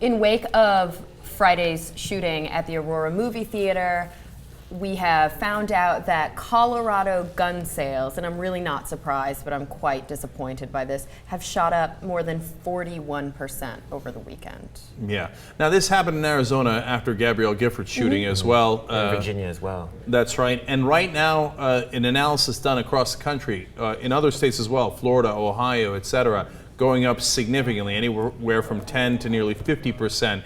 In wake of Friday's shooting at the Aurora movie theater, we have found out that Colorado gun sales, and I'm really not surprised, but I'm quite disappointed by this, have shot up more than 41% over the weekend. Yeah. Now, this happened in Arizona after Gabrielle Gifford's shooting as well. In Virginia as well. That's right. And right now, an analysis done across the country, in other states as well, Florida, Ohio, et cetera, going up significantly, anywhere from 10 to nearly 50%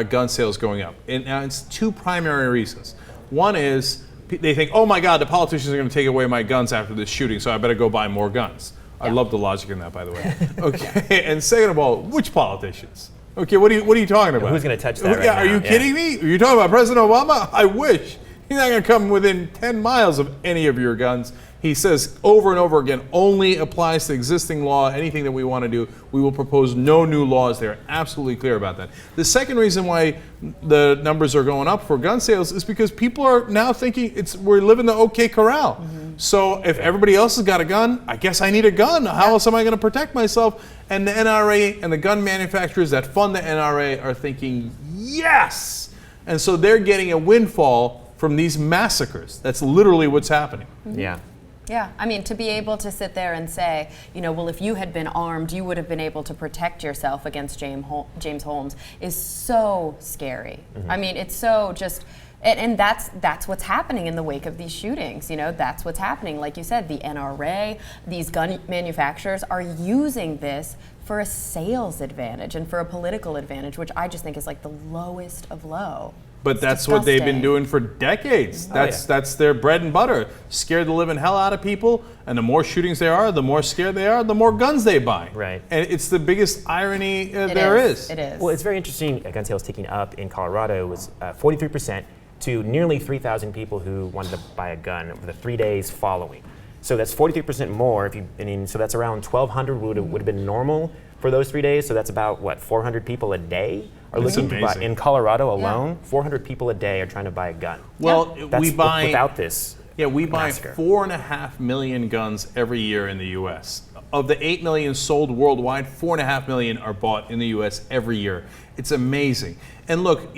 gun sales going up. And now, it's two primary reasons. One is they think, oh my God, the politicians are going to take away my guns after this shooting, so I better go buy more guns. I love the logic in that, by the way. Okay, and second of all, which politicians? Okay, what are you talking about? Who's going to touch that right now? Are you kidding me? Are you talking about President Obama? I wish. He's not going to come within 10 miles of any of your guns. He says over and over again, only applies to existing law. Anything that we want to do, we will propose no new laws. They're absolutely clear about that. The second reason why the numbers are going up for gun sales is because people are now thinking we're living the OK Corral. So if everybody else has got a gun, I guess I need a gun. How else am I going to protect myself? And the NRA and the gun manufacturers that fund the NRA are thinking, yes! And so they're getting a windfall from these massacres. That's literally what's happening. Yeah. Yeah, I mean, to be able to sit there and say, well, if you had been armed, you would have been able to protect yourself against James Holmes is so scary. I mean, it's so just, and that's what's happening in the wake of these shootings. That's what's happening. Like you said, the NRA, these gun manufacturers are using this for a sales advantage and for a political advantage, which I just think is like the lowest of low. But that's what they've been doing for decades. That's their bread and butter. Scared the living hell out of people, and the more shootings there are, the more scared they are, the more guns they buy. Right. And it's the biggest irony there is. It is. Well, it's very interesting. Gun sales ticking up in Colorado was 43% to nearly 3,000 people who wanted to buy a gun over the 3 days following. So that's 43% more. So that's around 1,200 would have been normal for those 3 days. So that's about 400 people a day are looking to buy in Colorado alone. 400 people a day are trying to buy a gun. Well, we buy without this. Yeah, we buy massacre. 4.5 million guns every year in the U.S. Of the 8 million sold worldwide, 4.5 million are bought in the U.S. every year. It's amazing. And look,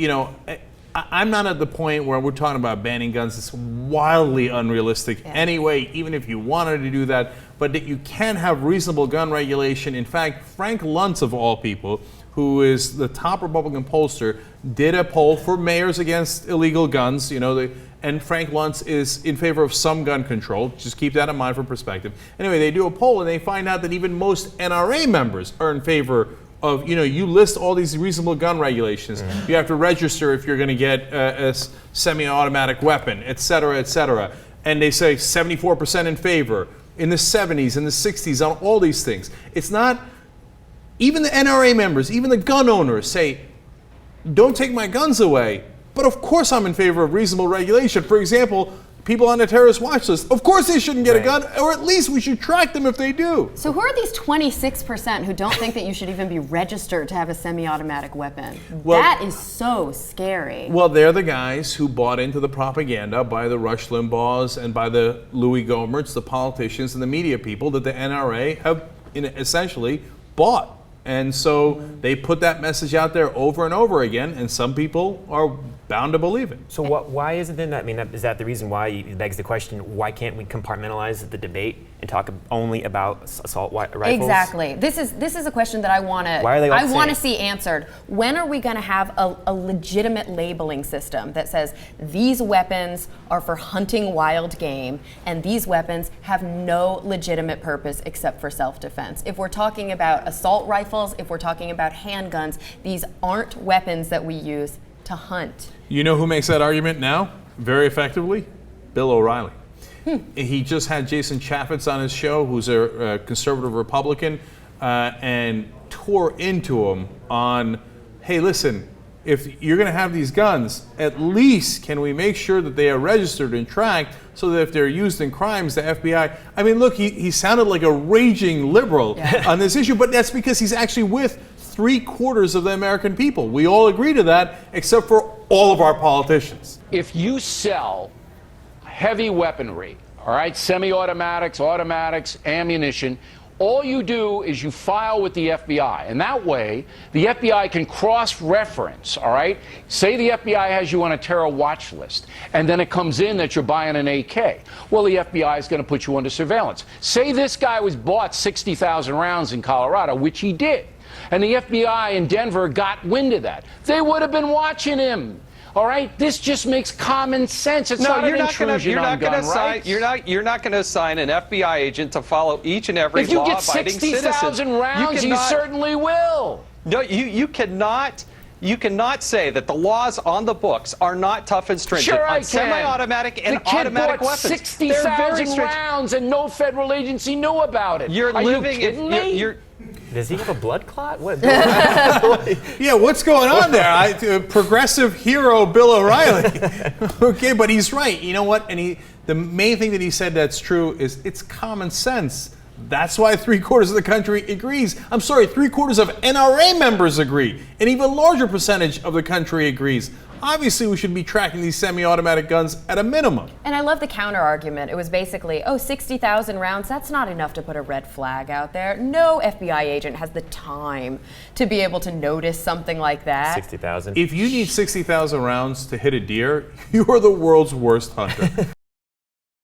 I'm not at the point where we're talking about banning guns. It's wildly unrealistic anyway, even if you wanted to do that. But that you can have reasonable gun regulation. In fact, Frank Luntz, of all people, who is the top Republican pollster, did a poll for mayors against illegal guns. And Frank Luntz is in favor of some gun control. Just keep that in mind for perspective. Anyway, they do a poll and they find out that even most NRA members are in favor of, you list all these reasonable gun regulations. You have to register if you're going to get a semi-automatic weapon, et cetera, et cetera. And they say 74% in favor, in the 70s, in the 60s, on all these things. It's not, even the NRA members, even the gun owners say, don't take my guns away. But of course I'm in favor of reasonable regulation. For example, people on the terrorist watch list, of course they shouldn't get a gun, or at least we should track them if they do. So who are these 26% who don't think that you should even be registered to have a semi-automatic weapon? Well, that is so scary. Well, they're the guys who bought into the propaganda by the Rush Limbaughs and by the Louis Gohmerts, the politicians and the media people that the NRA have essentially bought. And so they put that message out there over and over again, and some people are bound to believe it. So why is it then that? I mean, is that the reason why it begs the question? Why can't we compartmentalize the debate and talk only about assault rifles? Exactly. This is a question that I want to see answered. When are we going to have a legitimate labeling system that says these weapons are for hunting wild game and these weapons have no legitimate purpose except for self-defense? If we're talking about assault rifles, if we're talking about handguns, these aren't weapons that we use to hunt. You know who makes that argument now very effectively? Bill O'Reilly. He just had Jason Chaffetz on his show, who's a conservative Republican, and tore into him on, hey, listen, if you're going to have these guns, at least can we make sure that they are registered and tracked so that if they're used in crimes, the FBI... I mean, look, he sounded like a raging liberal on this issue, but that's because he's actually with 3/4 of the American people. We all agree to that, except for all of our politicians. If you sell heavy weaponry, all right, semi-automatics, automatics, ammunition, all you do is you file with the FBI, and that way the FBI can cross-reference, all right? Say the FBI has you on a terror watch list, and then it comes in that you're buying an AK. Well, the FBI is going to put you under surveillance. Say this guy was bought 60,000 rounds in Colorado, which he did, and the FBI in Denver got wind of that. They would have been watching him. All right, this just makes common sense. It's not an intrusion on gun rights. You're not going to assign an FBI agent to follow each and every law-abiding citizen. If you get 60,000 rounds, you certainly will. No, you cannot. You cannot say that the laws on the books are not tough and stringent Sure, on semi-automatic and automatic weapons. The kid bought 60,000 rounds and no federal agency knew about it. Are you kidding me? Does he have a blood clot? What? Yeah, what's going on there? Progressive hero Bill O'Reilly. Okay, but he's right. You know what? And the main thing that he said that's true is it's common sense. That's why 3/4 of the country agrees. I'm sorry, 3/4 of NRA members agree. An even larger percentage of the country agrees. Obviously, we should be tracking these semi-automatic guns at a minimum. And I love the counter argument. It was basically, 60,000 rounds, that's not enough to put a red flag out there. No FBI agent has the time to be able to notice something like that. 60,000. If you need 60,000 rounds to hit a deer, you are the world's worst hunter.